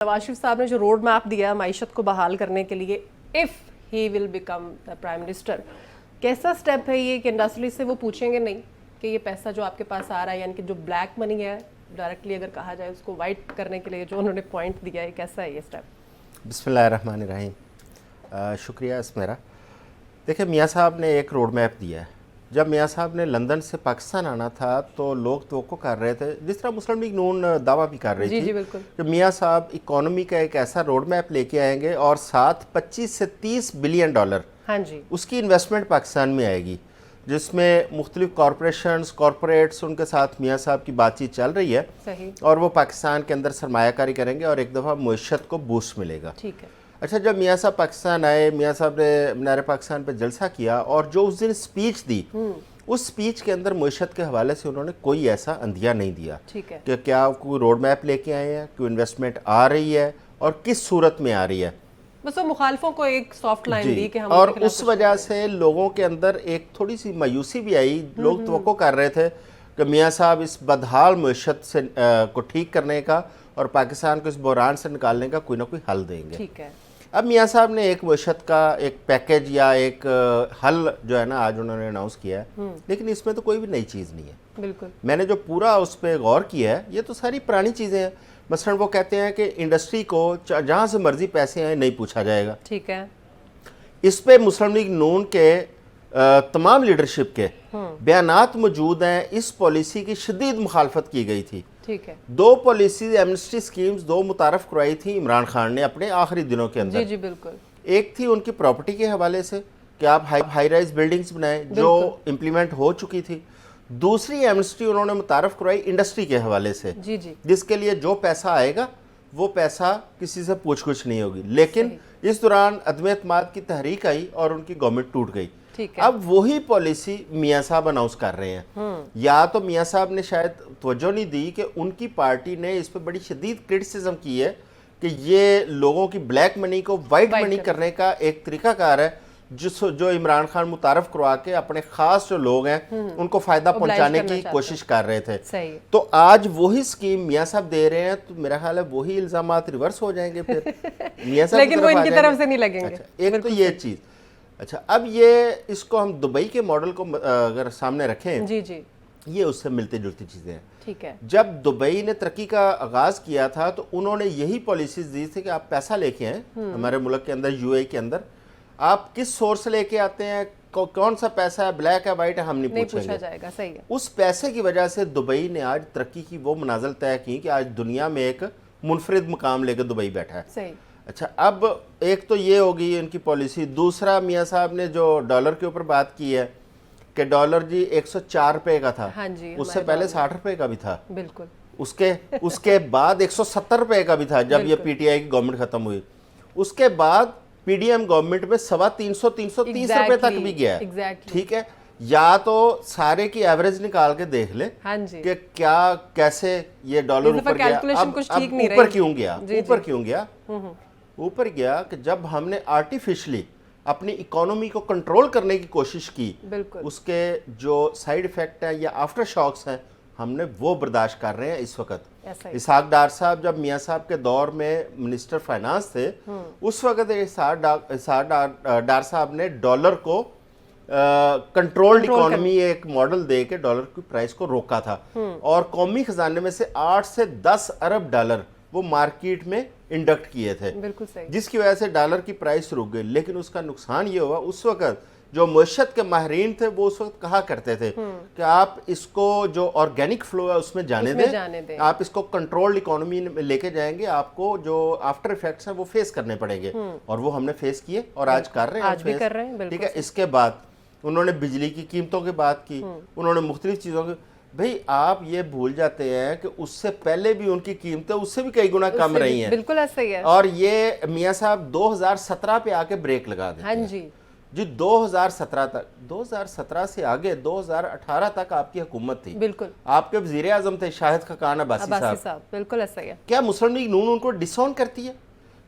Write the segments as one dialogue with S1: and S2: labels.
S1: نواز شریف صاحب نے جو روڈ میپ دیا معیشت کو بحال کرنے کے لیے if he will become prime minister, کیسا سٹیپ ہے یہ کہ انڈسٹری سے وہ پوچھیں گے نہیں کہ یہ پیسہ جو آپ کے پاس آ رہا ہے، یعنی کہ جو بلیک منی ہے ڈائریکٹلی اگر کہا جائے اس کو وائٹ کرنے کے لیے جو انہوں نے پوائنٹ دیا ہے، کیسا ہے یہ سٹیپ؟
S2: بسم اللہ الرحمن الرحیم۔ شکریہ اسمیرا۔ دیکھیں میاں صاحب نے ایک روڈ میپ دیا ہے۔ جب میاں صاحب نے لندن سے پاکستان آنا تھا تو لوگ توقع کر رہے تھے، جس طرح مسلم لیگ نون دعویٰ بھی کر رہی تھی کہ میاں صاحب اکانومی کا ایک ایسا روڈ میپ لے کے آئیں گے اور ساتھ 25 سے 30 بلین ڈالر اس کی انویسٹمنٹ پاکستان میں آئے گی، جس میں مختلف کارپوریٹس ان کے ساتھ میاں صاحب کی بات چیت چل رہی ہے اور وہ پاکستان کے اندر سرمایہ کاری کریں گے اور ایک دفعہ معیشت کو بوسٹ ملے گا۔ اچھا، جب میاں صاحب پاکستان آئے، میاں صاحب نے مینار پاکستان پہ جلسہ کیا اور جو اس دن سپیچ دی، اس سپیچ کے اندر معیشت کے حوالے سے انہوں نے کوئی ایسا اندھیا نہیں دیا کہ کیا کوئی روڈ میپ لے کے آئے ہیں، کوئی انویسٹمنٹ آ رہی ہے اور کس صورت میں آ رہی ہے۔
S1: بس وہ مخالفوں کو ایک سافٹ لائن دی کہ ہم،
S2: اور اس وجہ سے لوگوں کے اندر ایک تھوڑی سی مایوسی بھی آئی۔ لوگ توقع کر رہے تھے کہ میاں صاحب اس بدحال معیشت سے کو ٹھیک کرنے کا اور پاکستان کو اس بحران سے نکالنے کا کوئی نہ کوئی حل دیں گے۔ اب میاں صاحب نے ایک معیشت کا ایک پیکیج یا ایک حل جو ہے نا آج انہوں نے اناؤنس کیا ہے، لیکن اس میں تو کوئی بھی نئی چیز نہیں ہے۔
S1: بالکل
S2: میں نے جو پورا اس پہ غور کیا ہے، یہ تو ساری پرانی چیزیں ہیں۔ مثلا وہ کہتے ہیں کہ انڈسٹری کو جہاں سے مرضی پیسے آئیں نہیں پوچھا جائے گا۔
S1: ٹھیک ہے،
S2: اس پہ مسلم لیگ نون کے تمام لیڈرشپ کے بیانات موجود ہیں۔ اس پالیسی کی شدید مخالفت کی گئی تھی۔
S1: ٹھیک ہے،
S2: 2 پالیسیز ایمنسٹی سکیمز 2 متعارف کروائی تھی عمران خان نے اپنے آخری دنوں کے اندر۔
S1: جی بالکل۔
S2: ایک تھی ان کی پراپرٹی کے حوالے سے کہ آپ ہائی رائز بلڈنگز بنائیں، جو امپلیمنٹ ہو چکی تھی۔ دوسری ایمنسٹی انہوں نے متعارف کروائی انڈسٹری کے حوالے سے، جس کے لیے جو پیسہ آئے گا وہ پیسہ کسی سے پوچھ گچھ نہیں ہوگی۔ لیکن اس دوران عدم اعتماد کی تحریک آئی اور ان کی گورنمنٹ ٹوٹ گئی۔ اب وہی پالیسی میاں صاحب اناؤنس کر رہے ہیں۔ یا تو میاں صاحب نے شاید توجہ نہیں دی کہ ان کی پارٹی نے اس پہ بڑی شدید کرٹیسزم کی ہے کہ یہ لوگوں کی بلیک منی کو وائٹ منی کرنے کا ایک طریقہ کار ہے جو عمران خان متعارف کروا کے اپنے خاص جو لوگ ہیں ان کو فائدہ پہنچانے کی کوشش کر رہے تھے۔ تو آج وہی سکیم میاں صاحب دے رہے ہیں، تو میرا خیال ہے وہی الزامات ریورس ہو جائیں گے پھر میاں صاحب،
S1: لیکن وہ ان کی طرف سے نہیں لگیں گے۔
S2: ایک تو یہ چیز۔ اچھا، اب یہ اس کو ہم دبئی کے ماڈل کو اگر سامنے رکھیں، یہ اس سے ملتے جلتی چیزیں ہیں۔
S1: ٹھیک ہے،
S2: جب دبئی نے ترقی کا آغاز کیا تھا تو انہوں نے یہی پالیسیز دی تھی کہ آپ پیسہ لے کے آئیں ہمارے ملک کے اندر، یو اے کے اندر، آپ کس سورس سے لے کے آتے ہیں، کون سا پیسہ ہے، بلیک ہے وائٹ ہے، ہم نہیں پوچھیں گے۔
S1: صحیح ہے۔
S2: اس پیسے کی وجہ سے دبئی نے آج ترقی کی وہ منازل طے کی کہ آج دنیا میں ایک منفرد مقام لے کے دبئی بیٹھا ہے۔
S1: صحیح۔
S2: اچھا، اب ایک تو یہ ہوگی ان کی پالیسی۔ دوسرا، میاں صاحب نے جو ڈالر کے اوپر بات کی ہے کہ ڈالر جی 104 روپے کا تھا، اس سے پہلے 60 روپے کا بھی تھا، بالکل، اس کے بعد 170 روپے کا بھی تھا جب یہ پی ٹی آئی کی گورنمنٹ ختم ہوئی۔ اس کے بعد پی ڈی ایم گورنمنٹ میں 330 روپے تک بھی گیا ہے۔ ٹھیک ہے، یا تو سارے کی ایوریج نکال کے دیکھ لیں کہ کیا کیسے یہ ڈالر اوپر گیا۔ اب اوپر گیا کہ جب ہم نے آرٹیفیشلی اپنی اکانومی کو کنٹرول کرنے کی کوشش کی، اس کے جو سائیڈ ایفیکٹ ہیں یا آفٹر شاکس ہیں ہم نے وہ برداشت کر رہے ہیں اس وقت۔ اسحاق ڈار صاحب جب میاں صاحب کے دور میں منسٹر فائنانس تھے، اس وقت اسحاق ڈار صاحب نے ڈالر کو کنٹرولڈ اکانومی ایک ماڈل دے کے ڈالر کی پرائس کو روکا تھا، اور قومی خزانے میں سے 8 سے 10 ارب ڈالر وہ مارکیٹ میں انڈکٹ کیے تھے، جس کی وجہ سے ڈالر کی پرائس رک گئی۔ لیکن اس کا نقصان یہ ہوا، اس وقت جو معیشت کے ماہرین تھے وہ اس وقت کہا کرتے تھے کہ آپ اس کو جو آرگینک فلو ہے اس میں جانے دیں، آپ اس کو کنٹرولڈ اکانومی میں لے کے جائیں گے، آپ کو جو آفٹر ایفیکٹس ہیں وہ فیس کرنے پڑیں گے، اور وہ ہم نے فیس کیے اور آج کر رہے ہیں۔ ٹھیک ہے، اس کے بعد انہوں نے بجلی کی قیمتوں کی بات کی، انہوں نے مختلف چیزوں کی۔ بھئی آپ یہ بھول جاتے ہیں کہ اس سے پہلے بھی ان کی قیمتیں اس سے بھی کئی گنا کم رہی ہیں۔
S1: بالکل ایسا ہی ہے۔
S2: اور یہ میاں صاحب 2017 پہ آ کے بریک لگا دیتے ہیں۔ جی 2017 تک، 2017 سے آگے 2018 تک آپ کی حکومت تھی، بالکل، آپ کے وزیر اعظم تھے شاہد خاقان عباسی صاحب۔
S1: بالکل ایسا ہی ہے۔
S2: کیا مسلم لیگ نون ان کو ڈس آن کرتی ہے؟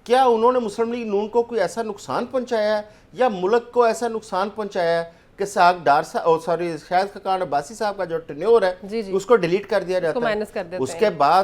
S2: کیا انہوں نے مسلم لیگ نون کو کوئی ایسا نقصان پہنچایا ہے یا ملک کو ایسا نقصان پہنچایا ہے کہ شاہد خاقان عباسی صاحب کا جو ٹینیور ہے اس کو ڈیلیٹ کر دیا جاتا ہے؟ اس کے بعد